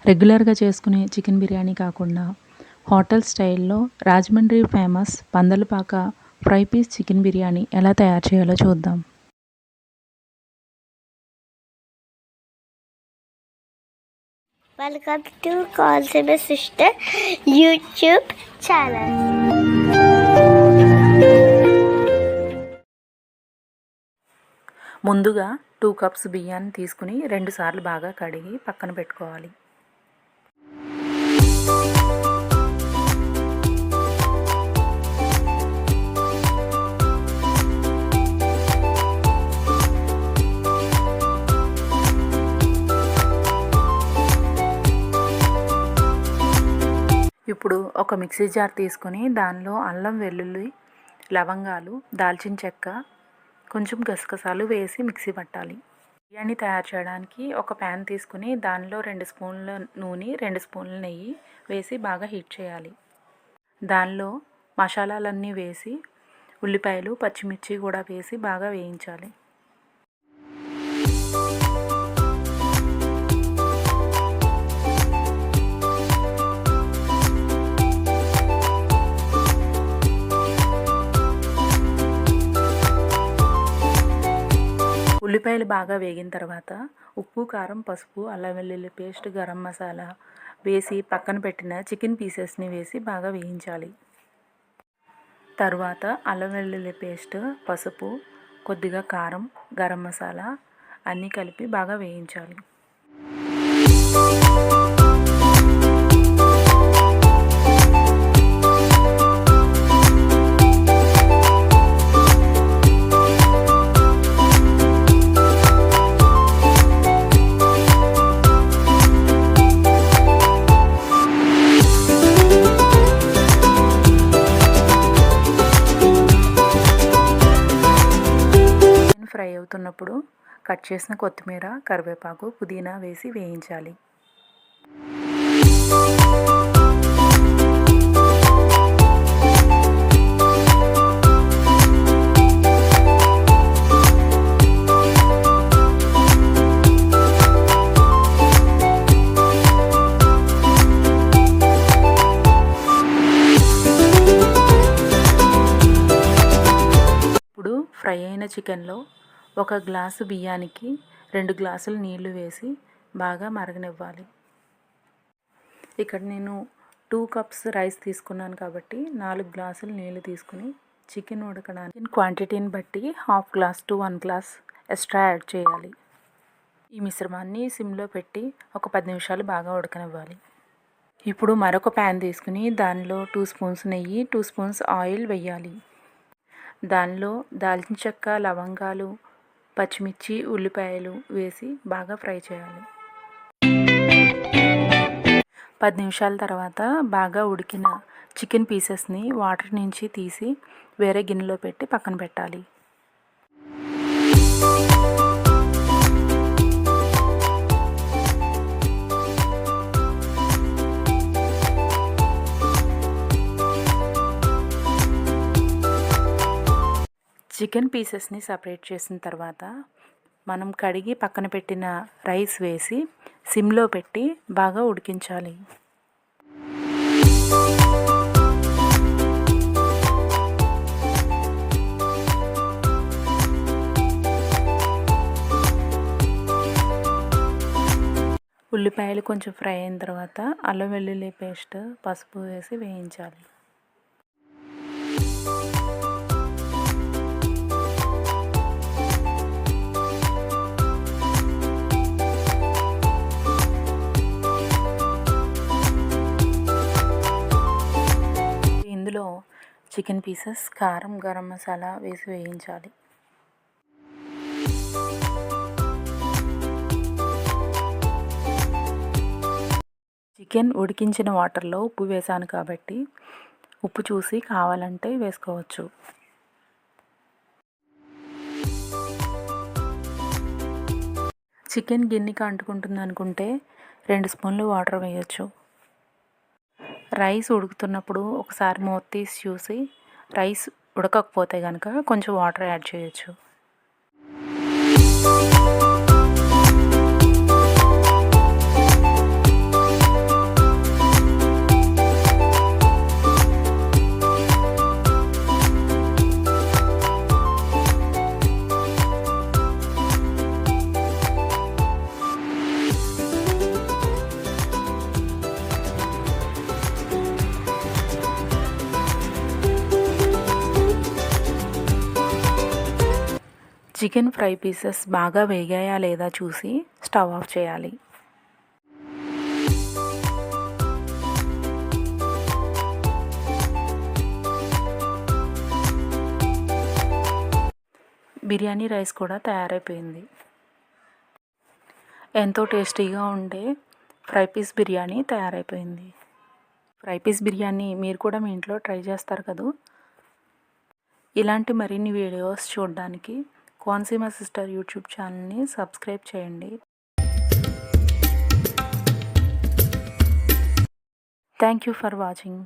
రెగ్యులర్గా చేసుకునే చికెన్ బిర్యానీ కాకుండా హోటల్ స్టైల్లో Rajahmundry famous Pandalapaka fry piece chicken biryani ఎలా తయారు చేయాలో చూద్దాం. వెల్కమ్ టు కాల్సిన సిస్టర్ యూట్యూబ్ ఛానల్. ముందుగా 2 కప్స్ బియ్యాన్ని తీసుకుని 2 సార్లు బాగా కడిగి పక్కన పెట్టుకోవాలి. ఇప్పుడు ఒక మిక్సీ జార్ తీసుకొని దానిలో అల్లం, వెల్లుల్లి, లవంగాలు, దాల్చిన చెక్క, కొంచెం గసగసాలు వేసి మిక్సీ పట్టాలి. బిర్యానీ తయారు చేయడానికి ఒక ప్యాన్ తీసుకుని దానిలో 2 స్పూన్ల నూనె, 2 స్పూన్ల నెయ్యి వేసి బాగా హీట్ చేయాలి. దానిలో మసాలాలన్నీ వేసి ఉల్లిపాయలు, పచ్చిమిర్చి కూడా వేసి బాగా వేయించాలి. ఉల్లిపాయలు బాగా వేగిన తర్వాత ఉప్పు, కారం, పసుపు, అల్లం వెల్లుల్లి పేస్ట్, గరం మసాలా వేసి పక్కన పెట్టిన చికెన్ పీసెస్ని వేసి బాగా వేయించాలి. తర్వాత అల్లం వెల్లుల్లి పేస్ట్, పసుపు, కొద్దిగా కారం, గరం మసాలా అన్నీ కలిపి బాగా వేయించాలి. ఫ్రై అవుతున్నప్పుడు కట్ చేసిన కొత్తిమీర, కరివేపాకు, పుదీనా వేసి వేయించాలి. ఇప్పుడు ఫ్రై అయిన చికెన్లో 1 గ్లాసు బియ్యానికి 2 గ్లాసులు నీళ్లు వేసి బాగా మరగనివ్వాలి. ఇక్కడ నేను 2 కప్స్ రైస్ తీసుకున్నాను కాబట్టి 4 గ్లాసులు నీళ్లు తీసుకుని చికెన్ ఉడకడానికి క్వాంటిటీని బట్టి 1/2 glass to 1 glass extra add చేయాలి. ఈ మిశ్రమాన్ని సిమ్లో పెట్టి ఒక 10 నిమిషాలు బాగా ఉడకనివ్వాలి. ఇప్పుడు మరొక ప్యాన్ తీసుకుని దానిలో 2 స్పూన్స్ నెయ్యి, 2 స్పూన్స్ ఆయిల్ వేయాలి. దానిలో దాల్చిన చెక్క, లవంగాలు, పచ్చిమిర్చి, ఉల్లిపాయలు వేసి బాగా ఫ్రై చేయాలి. 10 నిమిషాల తర్వాత బాగా ఉడికిన చికెన్ పీసెస్ని వాటర్ నుంచి తీసి వేరే గిన్నెలో పెట్టి పక్కన పెట్టాలి. చికెన్ పీసెస్ని సపరేట్ చేసిన తర్వాత మనం కడిగి పక్కన పెట్టిన రైస్ వేసి సిమ్లో పెట్టి బాగా ఉడికించాలి. ఉల్లిపాయలు కొంచెం ఫ్రై అయిన తర్వాత అల్లం వెల్లుల్లి పేస్ట్, పసుపు వేసి వేయించాలి. ఇందులో చికెన్ పీసెస్, కారం, గరం మసాలా వేసి వేయించాలి. చికెన్ ఉడికించిన వాటర్లో ఉప్పు వేసాను కాబట్టి ఉప్పు చూసి కావాలంటే వేసుకోవచ్చు. చికెన్ గిన్నెకి అంటుకుంటుంది అనుకుంటే 2 స్పూన్లు వాటర్ వేయచ్చు. రైస్ ఉడుకుతున్నప్పుడు ఒకసారి మూత తీసి చూసి రైస్ ఉడకకపోతే కనుక కొంచెం వాటర్ యాడ్ చేయొచ్చు. చికెన్ ఫ్రై పీసెస్ బాగా వేగాయా లేదా చూసి స్టవ్ ఆఫ్ చేయాలి. బిర్యానీ రైస్ కూడా తయారైపోయింది. ఎంతో టేస్టీగా ఉండే ఫ్రై పీస్ బిర్యానీ తయారైపోయింది. ఫ్రై పీస్ బిర్యానీ మీరు కూడా మీ ఇంట్లో ట్రై చేస్తారు కదూ. ఇలాంటి మరిన్ని వీడియోస్ చూడడానికి కోనసీమ సిస్టర్ యూట్యూబ్ ఛానల్ని సబ్స్క్రైబ్ చేయండి. Thank you for watching.